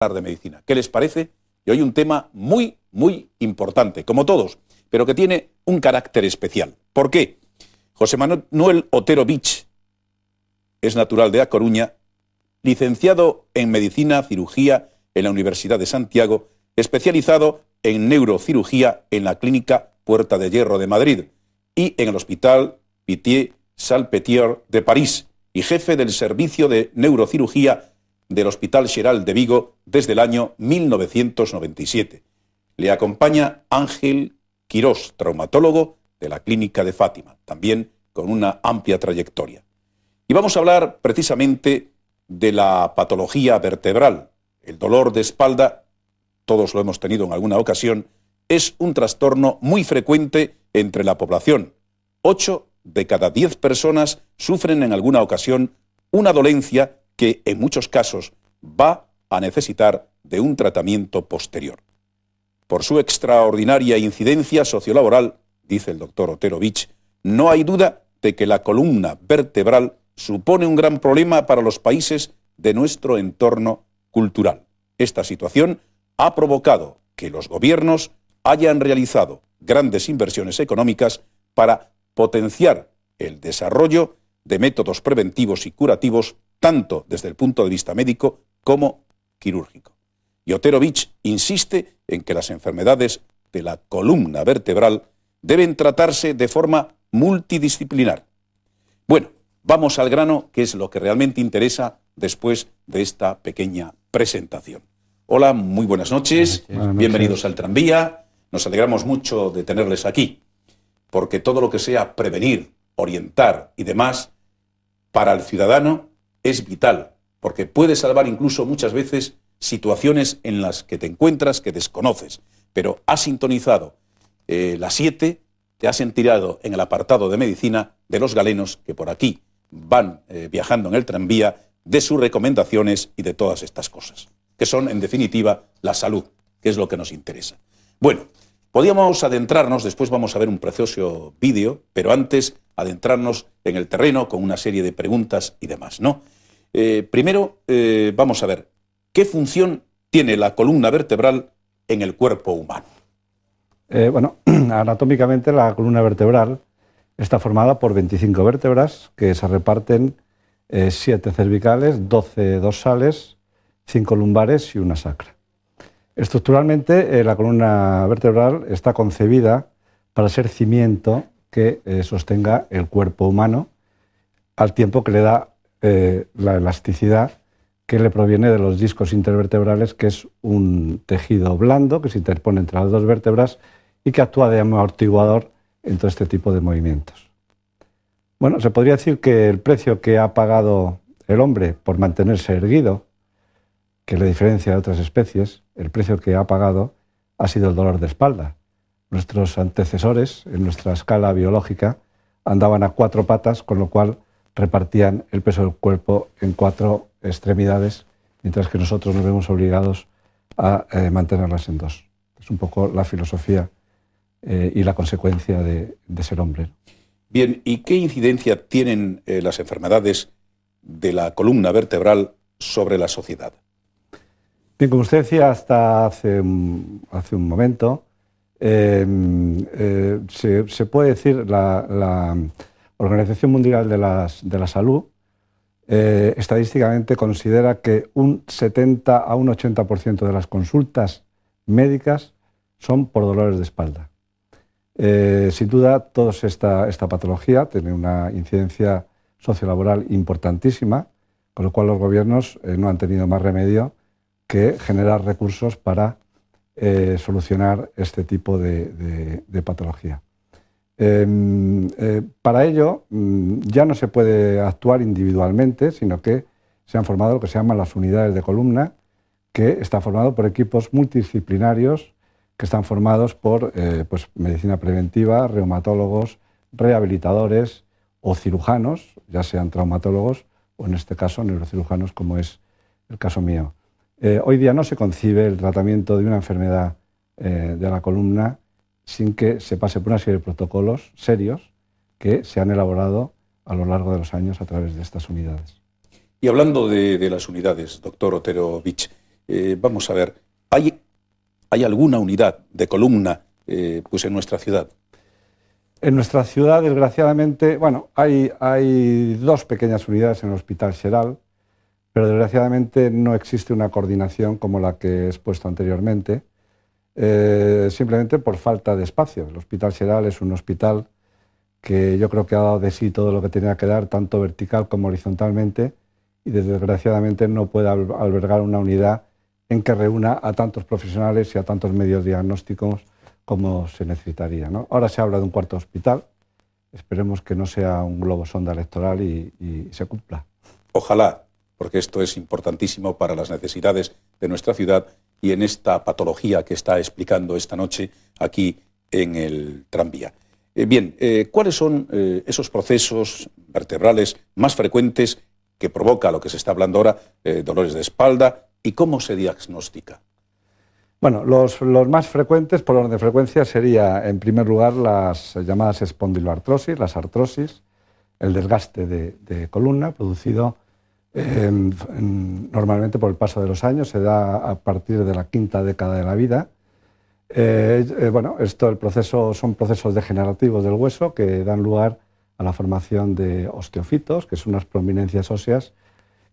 hablar de medicina. ¿Qué les parece? Y hoy un tema muy importante, como todos, pero que tiene un carácter especial. ¿Por qué? José Manuel Otero Vich es natural de A Coruña, licenciado en Medicina Cirugía en la Universidad de Santiago, especializado en neurocirugía en la Clínica Puerta de Hierro de Madrid y en el Hospital Pitié-Salpêtrière de París, y jefe del Servicio de Neurocirugía del Hospital Xeral de Vigo desde el año 1997. Le acompaña Ángel Quirós, traumatólogo de la Clínica de Fátima, también con una amplia trayectoria. Y vamos a hablar precisamente de la patología vertebral. El dolor de espalda, todos lo hemos tenido en alguna ocasión, es un trastorno muy frecuente entre la población. 8 de cada 10 personas sufren en alguna ocasión una dolencia que en muchos casos va a necesitar de un tratamiento posterior. Por su extraordinaria incidencia sociolaboral, dice el doctor Otero Vich, no hay duda de que la columna vertebral supone un gran problema para los países de nuestro entorno cultural. Esta situación ha provocado que los gobiernos hayan realizado grandes inversiones económicas para potenciar el desarrollo de métodos preventivos y curativos tanto desde el punto de vista médico como quirúrgico. Y Otero Vich insiste en que las enfermedades de la columna vertebral deben tratarse de forma multidisciplinar. Bueno, vamos al grano, que es lo que realmente interesa después de esta pequeña presentación. Hola, muy buenas noches, bienvenidos al Tranvía. Nos alegramos mucho de tenerles aquí, porque todo lo que sea prevenir, orientar y demás, para el ciudadano es vital, porque puede salvar incluso muchas veces situaciones en las que te encuentras que desconoces, pero has sintonizado las 7, te has enterado en el apartado de medicina de los galenos que por aquí van viajando en el tranvía, de sus recomendaciones y de todas estas cosas, que son en definitiva la salud, que es lo que nos interesa. Bueno, podíamos adentrarnos, después vamos a ver un precioso vídeo, pero antes adentrarnos en el terreno con una serie de preguntas y demás, ¿no? Primero, vamos a ver, ¿qué función tiene la columna vertebral en el cuerpo humano? Bueno, anatómicamente la columna vertebral está formada por 25 vértebras que se reparten 7 cervicales, 12 dorsales, 5 lumbares y una sacra. Estructuralmente, la columna vertebral está concebida para ser cimiento que sostenga el cuerpo humano, al tiempo que le da la elasticidad que le proviene de los discos intervertebrales, que es un tejido blando que se interpone entre las dos vértebras y que actúa de amortiguador en todo este tipo de movimientos. Bueno, se podría decir que el precio que ha pagado el hombre por mantenerse erguido, que le diferencia de otras especies, el precio que ha pagado ha sido el dolor de espalda. Nuestros antecesores, en nuestra escala biológica, andaban a 4 patas, con lo cual repartían el peso del cuerpo en 4 extremidades, mientras que nosotros nos vemos obligados a mantenerlas en 2. Es un poco la filosofía y la consecuencia de ser hombre. Bien, ¿y qué incidencia tienen las enfermedades de la columna vertebral sobre la sociedad? Bien, como usted decía hasta hace un momento, se puede decir la Organización Mundial de la Salud estadísticamente considera que un 70 a un 80% de las consultas médicas son por dolores de espalda. Sin duda, toda esta patología tiene una incidencia sociolaboral importantísima, con lo cual los gobiernos no han tenido más remedio que generar recursos para solucionar este tipo de patología. Para ello ya no se puede actuar individualmente, sino que se han formado lo que se llaman las unidades de columna, que está formado por equipos multidisciplinarios que están formados por medicina preventiva, reumatólogos, rehabilitadores o cirujanos, ya sean traumatólogos o en este caso neurocirujanos, como es el caso mío. Hoy día no se concibe el tratamiento de una enfermedad de la columna sin que se pase por una serie de protocolos serios que se han elaborado a lo largo de los años a través de estas unidades. Y hablando de las unidades, doctor Otero Vich, Vamos a ver, ¿hay alguna unidad de columna pues en nuestra ciudad? En nuestra ciudad, desgraciadamente, bueno, hay dos pequeñas unidades en el Hospital Xeral, pero desgraciadamente no existe una coordinación como la que he expuesto anteriormente, simplemente por falta de espacio. El Hospital Xeral es un hospital que yo creo que ha dado de sí todo lo que tenía que dar, tanto vertical como horizontalmente, y desgraciadamente no puede albergar una unidad en que reúna a tantos profesionales y a tantos medios diagnósticos como se necesitaría, ¿no? Ahora se habla de un cuarto hospital, esperemos que no sea un globo sonda electoral y se cumpla. Ojalá, porque esto es importantísimo para las necesidades de nuestra ciudad y en esta patología que está explicando esta noche aquí en el tranvía. Bien, ¿cuáles son esos procesos vertebrales más frecuentes que provoca lo que se está hablando ahora, dolores de espalda, y cómo se diagnostica? Bueno, los más frecuentes, por orden de frecuencia, sería, en primer lugar, las llamadas espondiloartrosis, las artrosis, el desgaste de columna producido normalmente por el paso de los años, se da a partir de la quinta década de la vida. Bueno, son procesos degenerativos del hueso que dan lugar a la formación de osteofitos, que son unas prominencias óseas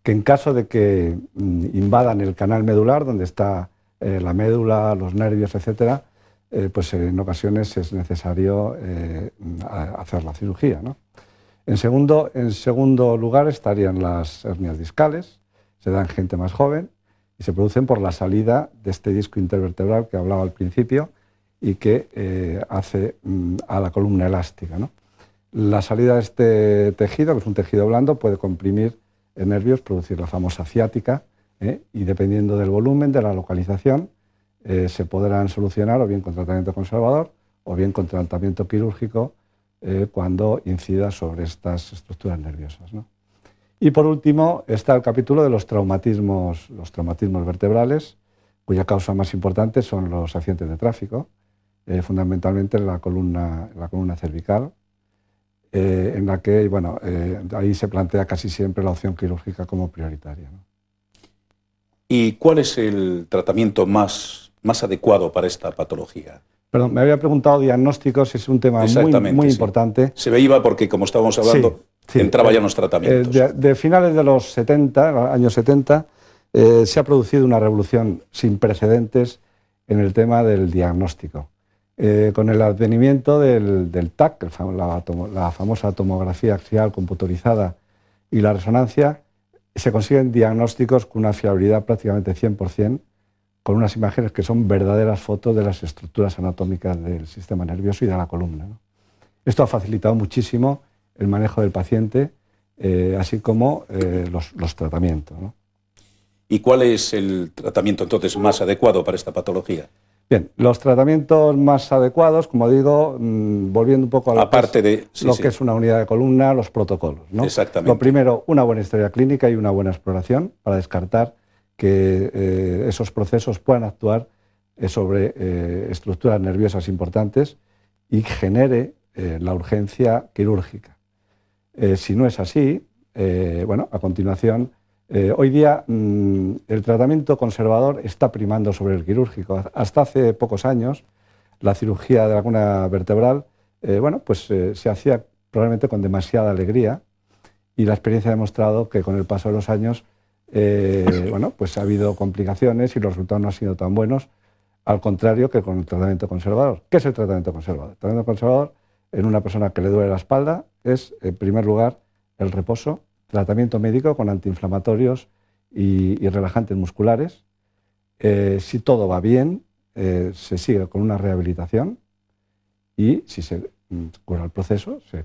que, en caso de que invadan el canal medular, donde está la médula, los nervios, etcétera, pues en ocasiones es necesario hacer la cirugía, ¿no? En segundo lugar estarían las hernias discales, se dan en gente más joven y se producen por la salida de este disco intervertebral que hablaba al principio y que hace a la columna elástica, ¿no? La salida de este tejido, que es un tejido blando, puede comprimir el nervios, producir la famosa ciática, y dependiendo del volumen, de la localización, se podrán solucionar o bien con tratamiento conservador o bien con tratamiento quirúrgico cuando incida sobre estas estructuras nerviosas, ¿no? Y por último está el capítulo de los traumatismos vertebrales, cuya causa más importante son los accidentes de tráfico, fundamentalmente en la columna cervical, en la que, bueno, ahí se plantea casi siempre la opción quirúrgica como prioritaria, ¿no? ¿Y cuál es el tratamiento más adecuado para esta patología? Perdón, me había preguntado diagnósticos, es un tema muy importante. Se me iba porque, como estábamos hablando, entraba ya en los tratamientos. De finales de los 70, años 70, se ha producido una revolución sin precedentes en el tema del diagnóstico. Con el advenimiento del TAC, la famosa tomografía axial computerizada, y la resonancia, se consiguen diagnósticos con una fiabilidad prácticamente 100%, con unas imágenes que son verdaderas fotos de las estructuras anatómicas del sistema nervioso y de la columna, ¿no? Esto ha facilitado muchísimo el manejo del paciente, así como los tratamientos, ¿no? ¿Y cuál es el tratamiento entonces más adecuado para esta patología? Bien, los tratamientos más adecuados, como digo, volviendo un poco a lo que es una unidad de columna, los protocolos, ¿no? Exactamente. Lo primero, una buena historia clínica y una buena exploración para descartar que esos procesos puedan actuar sobre estructuras nerviosas importantes y genere la urgencia quirúrgica. Si no es así, bueno, a continuación, hoy día el tratamiento conservador está primando sobre el quirúrgico. Hasta hace pocos años, la cirugía de la columna vertebral, bueno, pues se hacía probablemente con demasiada alegría, y la experiencia ha demostrado que con el paso de los años, bueno, pues ha habido complicaciones y los resultados no han sido tan buenos, al contrario que con el tratamiento conservador. ¿Qué es el tratamiento conservador? El tratamiento conservador en una persona que le duele la espalda es, en primer lugar, el reposo, tratamiento médico con antiinflamatorios y relajantes musculares. Si todo va bien, se sigue con una rehabilitación, y si se cura el proceso, se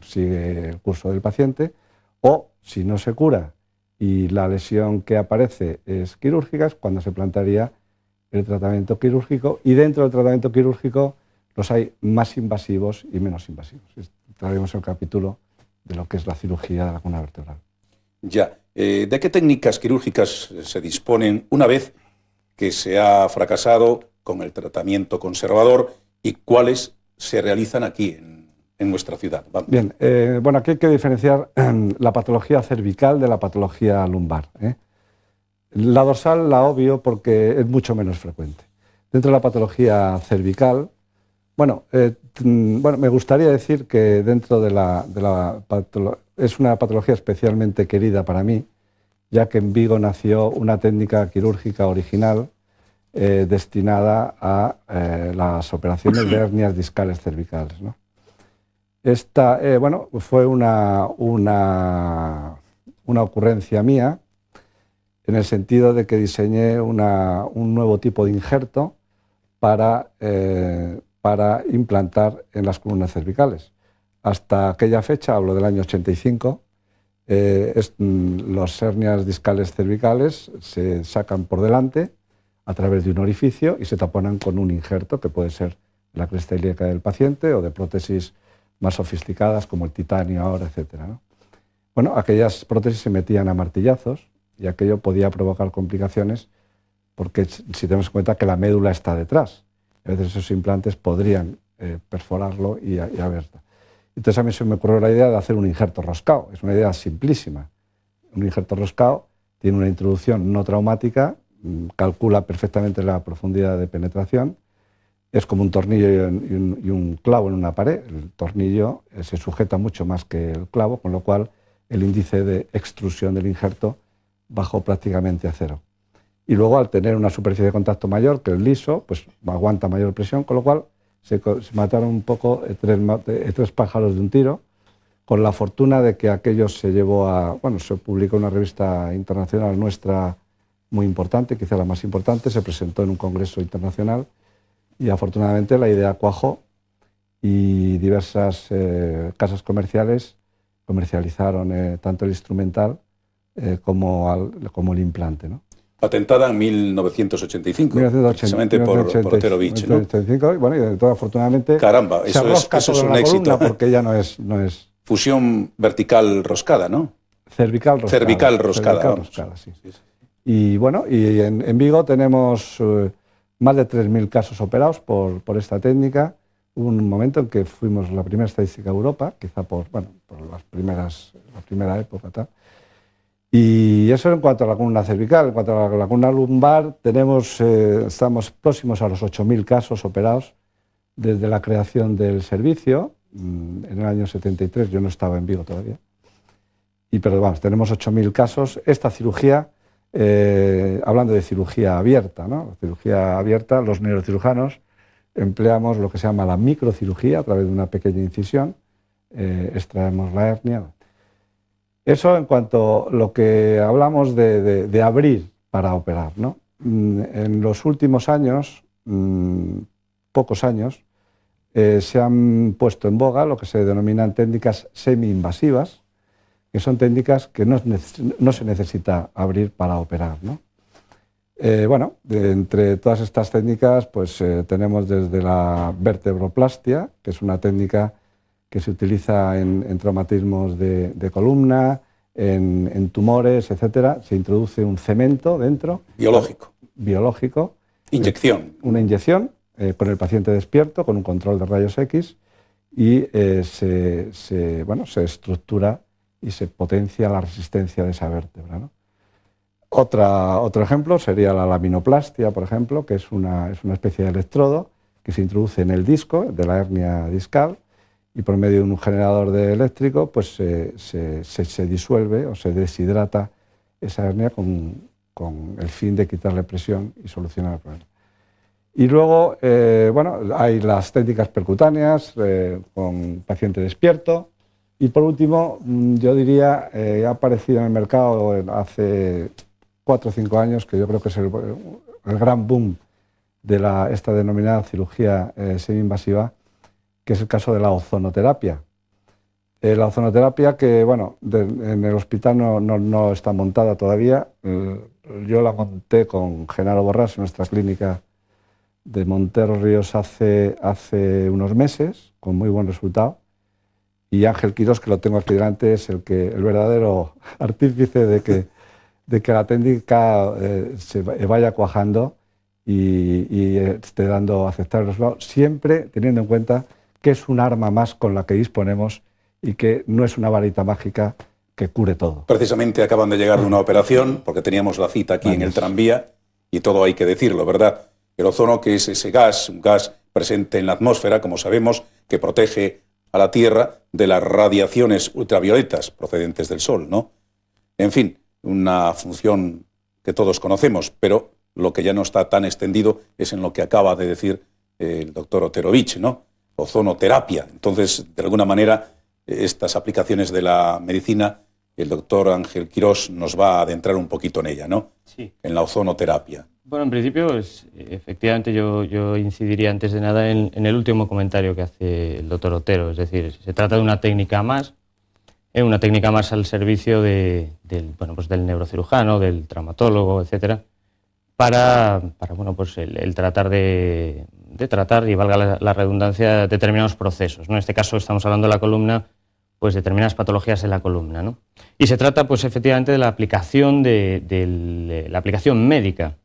sigue el curso del paciente, o si no se cura y la lesión que aparece es quirúrgica, es cuando se plantearía el tratamiento quirúrgico, y dentro del tratamiento quirúrgico los hay más invasivos y menos invasivos. Traeremos el capítulo de lo que es la cirugía de la columna vertebral. Ya. ¿De qué técnicas quirúrgicas se disponen una vez que se ha fracasado con el tratamiento conservador, y cuáles se realizan aquí en nuestra ciudad? Vamos. Bien, bueno, aquí hay que diferenciar la patología cervical de la patología lumbar, La dorsal la obvio porque es mucho menos frecuente. Dentro de la patología cervical, bueno, me gustaría decir que dentro de es una patología especialmente querida para mí, ya que en Vigo nació una técnica quirúrgica original destinada a las operaciones de hernias discales cervicales, ¿no? Esta, fue una ocurrencia mía, en el sentido de que diseñé un nuevo tipo de injerto para implantar en las columnas cervicales. Hasta aquella fecha, hablo del año 85, las hernias discales cervicales se sacan por delante a través de un orificio y se taponan con un injerto que puede ser la cresta ilíaca del paciente o de prótesis más sofisticadas como el titanio ahora, etc., ¿no? Bueno, aquellas prótesis se metían a martillazos y aquello podía provocar complicaciones porque si tenemos en cuenta que la médula está detrás, a veces esos implantes podrían perforarlo y haber. Entonces a mí se me ocurrió la idea de hacer un injerto roscado. Es una idea simplísima. Un injerto roscado tiene una introducción no traumática, calcula perfectamente la profundidad de penetración, es como un tornillo y un clavo en una pared. El tornillo se sujeta mucho más que el clavo, con lo cual el índice de extrusión del injerto bajó prácticamente a cero. Y luego, al tener una superficie de contacto mayor que el liso, pues aguanta mayor presión, con lo cual se mataron un poco tres pájaros de un tiro, con la fortuna de que aquello se llevó se publicó en una revista internacional nuestra muy importante, quizá la más importante, se presentó en un congreso internacional y afortunadamente la idea cuajó y diversas casas comerciales comercializaron tanto el instrumental como el implante, ¿no? Patentada en 1985, precisamente por Otero Beach, ¿no? Y bueno, y de todo, afortunadamente, caramba, eso es un éxito. Porque ya no es... Fusión vertical roscada, ¿no? Cervical roscada. Cervical roscada, sí. Y bueno, y en Vigo tenemos más de 3.000 casos operados por esta técnica. Hubo un momento en que fuimos la primera estadística de Europa, quizá por la primera época, tal. Y eso en cuanto a la columna cervical. En cuanto a la columna lumbar, estamos próximos a los 8.000 casos operados desde la creación del servicio. En el año 73, yo no estaba en Vigo todavía. Pero vamos, tenemos 8.000 casos. Esta cirugía, hablando de cirugía abierta, ¿no? Cirugía abierta, los neurocirujanos empleamos lo que se llama la microcirugía a través de una pequeña incisión, extraemos la hernia. Eso en cuanto a lo que hablamos de abrir para operar, ¿no? En los últimos años, pocos años, se han puesto en boga lo que se denominan técnicas semi-invasivas, que son técnicas que no se necesita abrir para operar, ¿no? Entre todas estas técnicas, pues tenemos desde la vertebroplastia, que es una técnica que se utiliza en traumatismos de columna, en tumores, etcétera. Se introduce un cemento dentro. Biológico. Inyección. Una inyección con el paciente despierto, con un control de rayos X, y se estructura y se potencia la resistencia de esa vértebra, ¿no? Otro ejemplo sería la laminoplastia, por ejemplo, que es una especie de electrodo que se introduce en el disco de la hernia discal y por medio de un generador eléctrico pues se disuelve o se deshidrata esa hernia con el fin de quitarle presión y solucionar el problema. Y luego hay las técnicas percutáneas con paciente despierto. Y por último, yo diría, ha aparecido en el mercado hace 4 o 5 años, que yo creo que es el gran boom de esta denominada cirugía semi-invasiva, que es el caso de la ozonoterapia. La ozonoterapia que, en el hospital no está montada todavía. Yo la monté con Genaro Borrás en nuestra clínica de Montero Ríos hace unos meses, con muy buen resultado. Y Ángel Quirós, que lo tengo aquí delante, es el verdadero artífice de que la técnica se vaya cuajando y esté dando aceptables resultados, siempre teniendo en cuenta que es un arma más con la que disponemos y que no es una varita mágica que cure todo. Precisamente acaban de llegar de una operación, porque teníamos la cita aquí en el tranvía, y todo hay que decirlo, ¿verdad? El ozono, que es ese gas, un gas presente en la atmósfera, como sabemos, que protege a la Tierra de las radiaciones ultravioletas procedentes del Sol, ¿no? En fin, una función que todos conocemos, pero lo que ya no está tan extendido es en lo que acaba de decir el doctor Otero Vich, ¿no? Ozonoterapia. Entonces, de alguna manera, estas aplicaciones de la medicina, el doctor Ángel Quirós nos va a adentrar un poquito en ella, ¿no? Sí. En la ozonoterapia. Bueno, en principio, efectivamente, yo incidiría antes de nada en el último comentario que hace el doctor Otero. Es decir, se trata de una técnica más al servicio del neurocirujano, del traumatólogo, etcétera, para el tratar de tratar, y valga la redundancia, determinados procesos, ¿no? En este caso estamos hablando de la columna, pues determinadas patologías en la columna, ¿no? Y se trata, pues efectivamente, de la aplicación la aplicación médica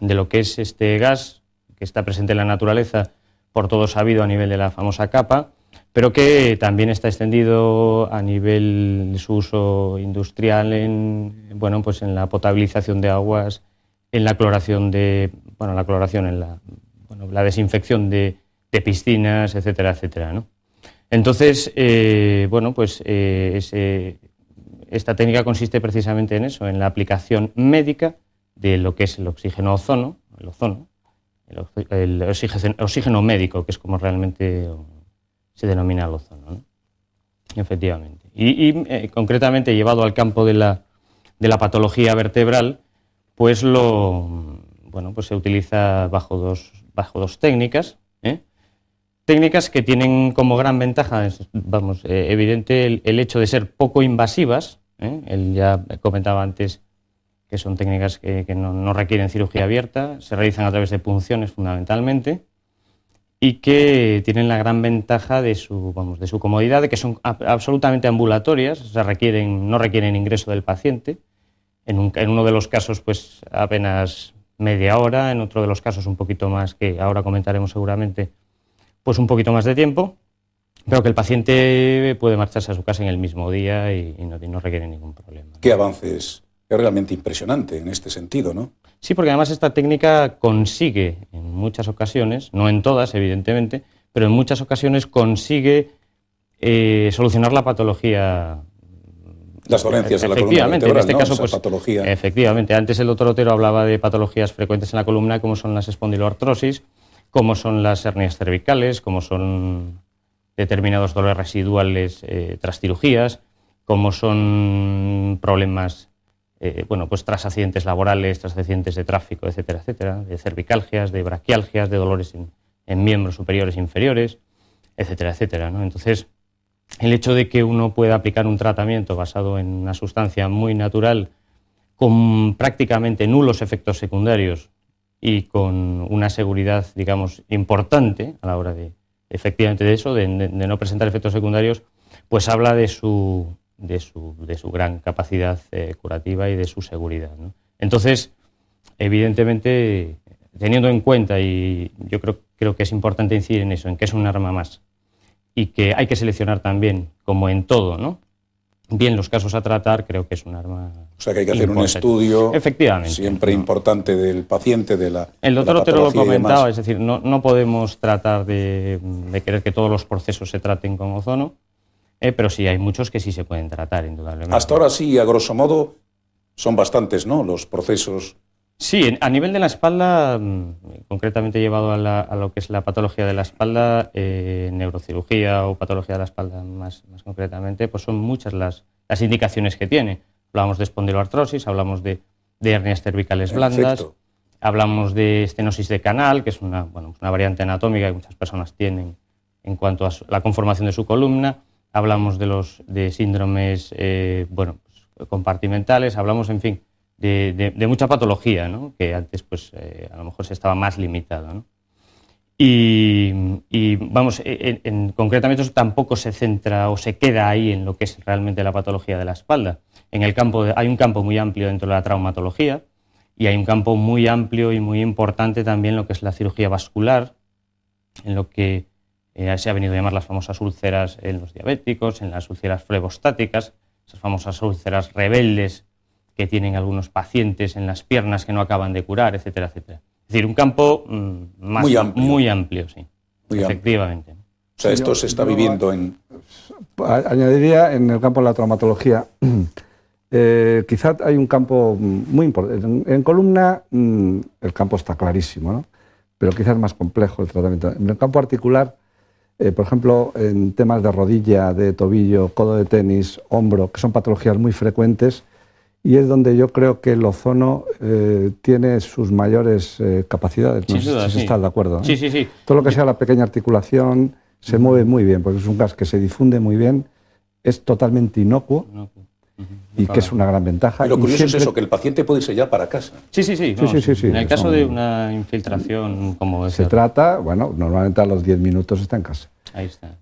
de lo que es este gas que está presente en la naturaleza, por todo sabido a nivel de la famosa capa, pero que también está extendido a nivel de su uso industrial en la potabilización de aguas, en la cloración la desinfección de piscinas, etcétera, etcétera, ¿no? Entonces, esta técnica consiste precisamente en eso, en la aplicación médica de lo que es el oxígeno ozono, el oxígeno médico, que es como realmente se denomina el ozono, ¿no? Efectivamente. Y concretamente llevado al campo de la patología vertebral, pues se utiliza bajo dos técnicas, técnicas que tienen como gran ventaja, evidente, el hecho de ser poco invasivas. Él ya comentaba antes que son técnicas que no requieren cirugía abierta, se realizan a través de punciones fundamentalmente, y que tienen la gran ventaja de su comodidad, de que son absolutamente ambulatorias, o sea, no requieren ingreso del paciente. En uno de los casos, pues apenas media hora, en otro de los casos un poquito más, que ahora comentaremos seguramente, pues un poquito más de tiempo, pero que el paciente puede marcharse a su casa en el mismo día y no requiere ningún problema. ¿Qué avances? Es realmente impresionante en este sentido, ¿no? Sí, porque además esta técnica consigue en muchas ocasiones, no en todas evidentemente, pero en muchas ocasiones consigue solucionar la patología. Las dolencias de la columna vertebral, en este ¿no? caso, Esa pues, patología. Efectivamente, antes el doctor Otero hablaba de patologías frecuentes en la columna, como son las espondiloartrosis, como son las hernias cervicales, como son determinados dolores residuales tras cirugías, como son problemas tras accidentes laborales, tras accidentes de tráfico, etcétera, etcétera, de cervicalgias, de braquialgias, de dolores en miembros superiores e inferiores, etcétera, etcétera, ¿no? Entonces, el hecho de que uno pueda aplicar un tratamiento basado en una sustancia muy natural, con prácticamente nulos efectos secundarios y con una seguridad, digamos, importante a la hora de, efectivamente, de eso, de no presentar efectos secundarios, pues habla de su gran capacidad curativa y de su seguridad, ¿no? Entonces, evidentemente, teniendo en cuenta, y yo creo que es importante incidir en eso, en que es un arma más, y que hay que seleccionar también, como en todo, ¿no? Bien los casos a tratar, creo que es un arma. O sea que hay que hacer un estudio siempre importante del paciente, de la El doctor Otero lo comentaba, es demás. decir, no podemos tratar de querer que todos los procesos se traten con ozono, pero sí hay muchos que sí se pueden tratar, indudablemente. Hasta ahora sí, a grosso modo, son bastantes, ¿no?, los procesos. Sí, a nivel de la espalda, concretamente llevado a lo que es la patología de la espalda, neurocirugía o patología de la espalda más concretamente, pues son muchas las indicaciones que tiene. Hablamos de espondiloartrosis, hablamos de hernias cervicales blandas, hablamos de estenosis de canal, que es una variante anatómica que muchas personas tienen en cuanto a la conformación de su columna, hablamos de síndromes compartimentales, hablamos, en fin, de mucha patología, ¿no?, que antes pues a lo mejor se estaba más limitado, ¿no? Y vamos, concretamente eso tampoco se centra o se queda ahí en lo que es realmente la patología de la espalda. Hay un campo muy amplio dentro de la traumatología y hay un campo muy amplio y muy importante también lo que es la cirugía vascular, en lo que se ha venido a llamar las famosas úlceras en los diabéticos, en las úlceras flebostáticas. esas famosas úlceras rebeldes que tienen algunos pacientes en las piernas que no acaban de curar, etcétera, etcétera. Es decir, un campo muy amplio, sí, muy efectivamente. Amplio. O sea, esto se está viviendo en... Añadiría en el campo de la traumatología, quizá hay un campo muy importante. En columna el campo está clarísimo, ¿no? Pero quizás es más complejo el tratamiento. En el campo articular, por ejemplo, en temas de rodilla, de tobillo, codo de tenis, hombro, que son patologías muy frecuentes, y es donde yo creo que el ozono tiene sus mayores capacidades. No sé si estás de acuerdo. Sí, sí, sí. Todo lo que sea la pequeña articulación se mueve muy bien, porque es un gas que se difunde muy bien, es totalmente inocuo. Y que es una gran ventaja. Y lo curioso es eso, que el paciente puede irse ya para casa. Sí. En el caso de una infiltración como esa. Se trata, bueno, normalmente a los 10 minutos está en casa. Ahí está.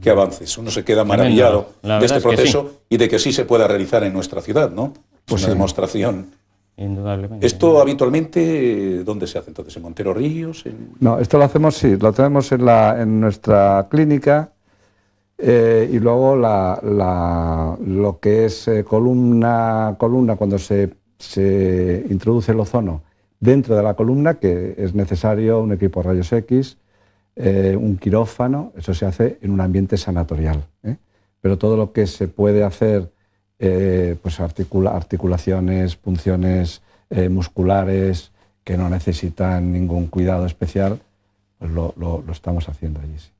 Qué avances. Uno se queda maravillado de este proceso y de que sí se pueda realizar en nuestra ciudad, ¿no? Pues una demostración. Indudablemente. ¿Esto habitualmente dónde se hace entonces? ¿En Montero Ríos? No, esto lo hacemos, lo tenemos en nuestra clínica. Y luego lo que es columna, cuando se introduce el ozono dentro de la columna, que es necesario un equipo de rayos X, un quirófano, eso se hace en un ambiente sanatorial. Pero todo lo que se puede hacer, pues articulaciones, punciones musculares que no necesitan ningún cuidado especial, pues lo estamos haciendo allí. Sí.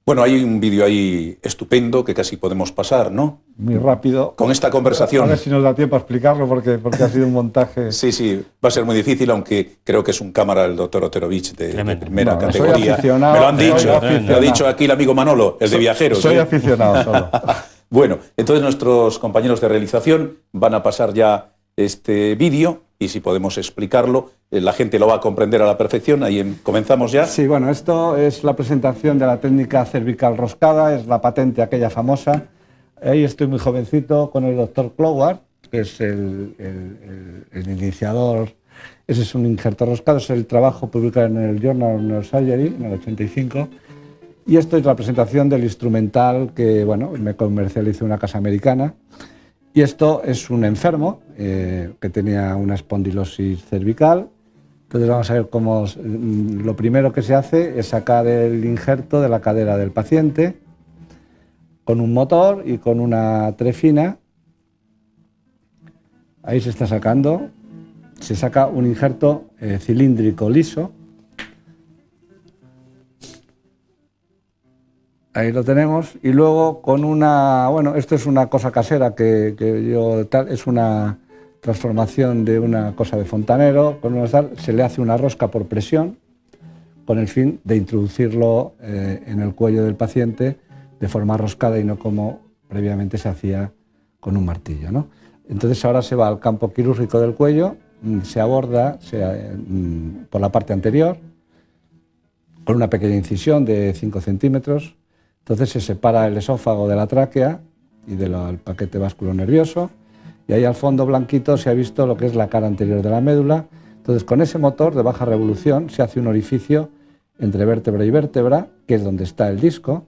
Bueno, hay un vídeo ahí estupendo que casi podemos pasar, ¿no? Muy rápido. Con esta conversación. A ver si nos da tiempo a explicarlo, porque ha sido un montaje... Sí, va a ser muy difícil, aunque creo que es un cámara el doctor Oterovich de primera categoría. Me lo han dicho, me lo ha dicho aquí el amigo Manolo, el de Viajeros. Soy aficionado solo. Bueno, entonces nuestros compañeros de realización van a pasar ya este vídeo y si podemos explicarlo, la gente lo va a comprender a la perfección. Ahí comenzamos ya. Sí, bueno, esto es la presentación de la técnica cervical roscada, es la patente aquella famosa. Ahí estoy muy jovencito con el doctor Cloward, que es el iniciador. Ese es un injerto roscado, es el trabajo publicado en el Journal of Neurosurgery en el 85. Y esto es la presentación del instrumental que, bueno, me comercializó una casa americana. Y esto es un enfermo que tenía una espondilosis cervical. Entonces vamos a ver cómo lo primero que se hace es sacar el injerto de la cadera del paciente con un motor y con una trefina. Ahí se está sacando. Se saca un injerto cilíndrico liso. Ahí lo tenemos. Y luego con una... Bueno, esto es una cosa casera es una transformación de una cosa de fontanero. Se le hace una rosca por presión con el fin de introducirlo en el cuello del paciente de forma roscada y no como previamente se hacía con un martillo, ¿no? Entonces ahora se va al campo quirúrgico del cuello, se aborda por la parte anterior con una pequeña incisión de 5 centímetros. Entonces se separa el esófago de la tráquea y del paquete vasculonervioso, y ahí al fondo blanquito se ha visto lo que es la cara anterior de la médula. Entonces con ese motor de baja revolución se hace un orificio entre vértebra y vértebra, que es donde está el disco.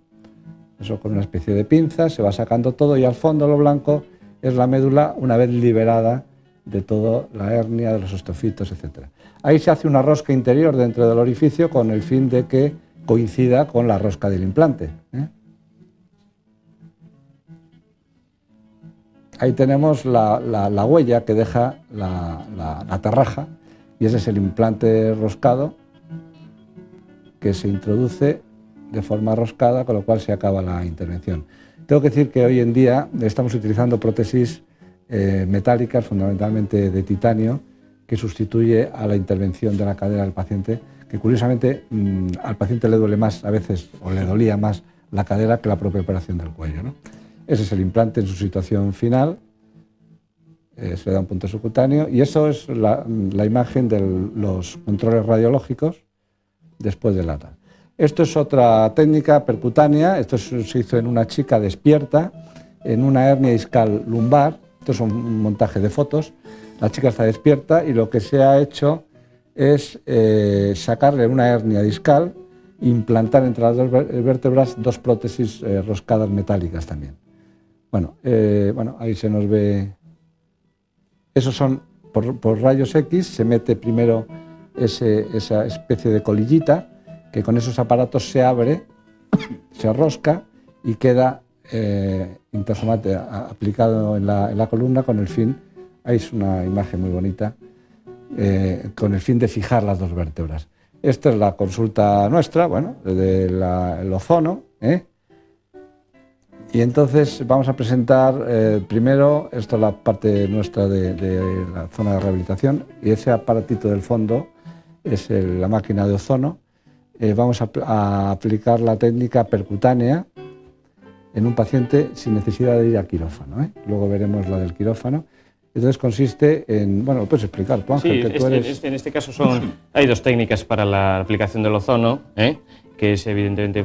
Eso con una especie de pinza se va sacando todo, y al fondo lo blanco es la médula una vez liberada de toda la hernia, de los osteofitos, etc. Ahí se hace una rosca interior dentro del orificio con el fin de que coincida con la rosca del implante. Ahí tenemos la huella que deja la tarraja, y ese es el implante roscado que se introduce de forma roscada, con lo cual se acaba la intervención. Tengo que decir que hoy en día estamos utilizando prótesis metálicas, fundamentalmente de titanio, que sustituye a la intervención de la cadera del paciente, que curiosamente al paciente le duele más a veces, o le dolía más la cadera que la propia operación del cuello, ¿no? Ese es el implante en su situación final, se le da un punto subcutáneo, y eso es la imagen de los controles radiológicos después del ATA. Esto es otra técnica percutánea. Esto se hizo en una chica despierta, en una hernia discal lumbar. Esto es un montaje de fotos. La chica está despierta y lo que se ha hecho es sacarle una hernia discal, implantar entre las dos vértebras dos prótesis roscadas metálicas también. Bueno, ahí se nos ve. Esos son por rayos X, se mete primero esa especie de colillita que con esos aparatos se abre, se arrosca y queda intersomate aplicado en la columna con el fin, ahí es una imagen muy bonita, con el fin de fijar las dos vértebras. Esta es la consulta nuestra, bueno, del ozono, Y entonces vamos a presentar primero, esto es la parte nuestra de la zona de rehabilitación, y ese aparatito del fondo es la máquina de ozono. Vamos a aplicar la técnica percutánea en un paciente sin necesidad de ir al quirófano. Luego veremos la del quirófano. Entonces consiste en, bueno, lo puedes explicar tú, Ángel, sí, que tú eres... en este caso hay dos técnicas para la aplicación del ozono, que es evidentemente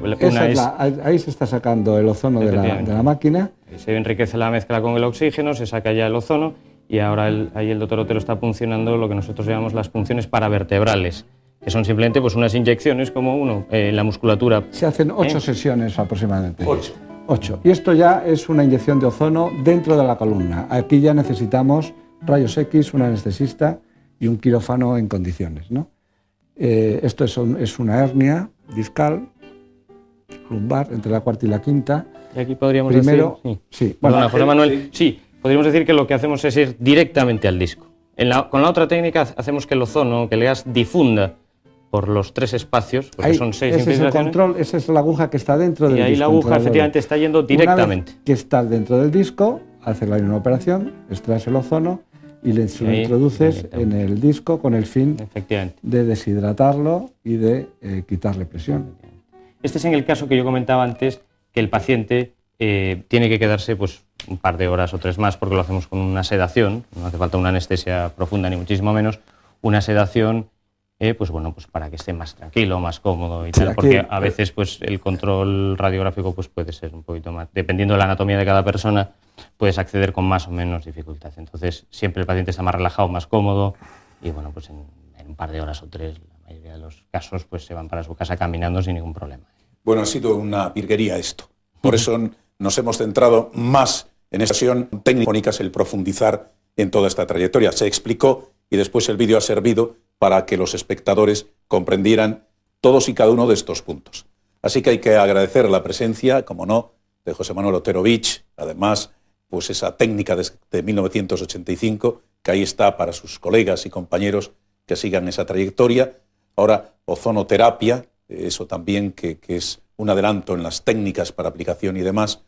ahí se está sacando el ozono de la máquina. Se enriquece la mezcla con el oxígeno, se saca ya el ozono y ahora ahí el doctor Otero está puncionando lo que nosotros llamamos las punciones paravertebrales, que son simplemente pues, unas inyecciones como en la musculatura. Se hacen 8 sesiones aproximadamente. 8. Y esto ya es una inyección de ozono dentro de la columna. Aquí ya necesitamos rayos X, un anestesista y un quirófano en condiciones, ¿no? Esto es una hernia discal, lumbar, entre la cuarta y la quinta. Y aquí podríamos decir... Sí. Bueno, José Manuel, sí, podríamos decir que lo que hacemos es ir directamente al disco. Con la otra técnica hacemos que el ozono, que el gas difunda por los 3 espacios, porque son 6 ese es el control, esa es la aguja que está dentro del disco. Y ahí la aguja efectivamente está yendo directamente. Una vez que está dentro del disco, haces una operación, extraes el ozono y lo introduces en el disco con el fin de deshidratarlo y de quitarle presión. Este es en el caso que yo comentaba antes, que el paciente tiene que quedarse pues, un par de horas o 3 más, porque lo hacemos con una sedación, no hace falta una anestesia profunda ni muchísimo menos, una sedación pues para que esté más tranquilo, más cómodo y tal, porque a veces pues el control radiográfico pues puede ser un poquito más, dependiendo de la anatomía de cada persona, puedes acceder con más o menos dificultad. Entonces siempre el paciente está más relajado, más cómodo y bueno, pues en un par de horas o 3, la mayoría de los casos pues se van para su casa caminando sin ningún problema. Bueno, ha sido una virguería esto. Por eso nos hemos centrado más en esta sesión técnica, el profundizar en toda esta trayectoria. Se explicó y después el vídeo ha servido para que los espectadores comprendieran todos y cada uno de estos puntos. Así que hay que agradecer la presencia, como no, de José Manuel Otero Vich, además, pues esa técnica de 1985, que ahí está para sus colegas y compañeros que sigan esa trayectoria. Ahora, ozonoterapia, eso también que es un adelanto en las técnicas para aplicación y demás,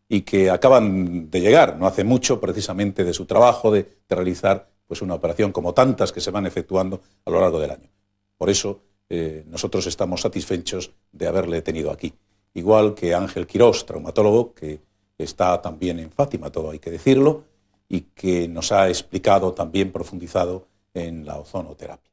y que acaban de llegar, no hace mucho, precisamente de su trabajo, de realizar pues una operación como tantas que se van efectuando a lo largo del año. Por eso nosotros estamos satisfechos de haberle tenido aquí. Igual que Ángel Quirós, traumatólogo, que está también en Fátima, todo hay que decirlo, y que nos ha explicado también, profundizado en la ozonoterapia.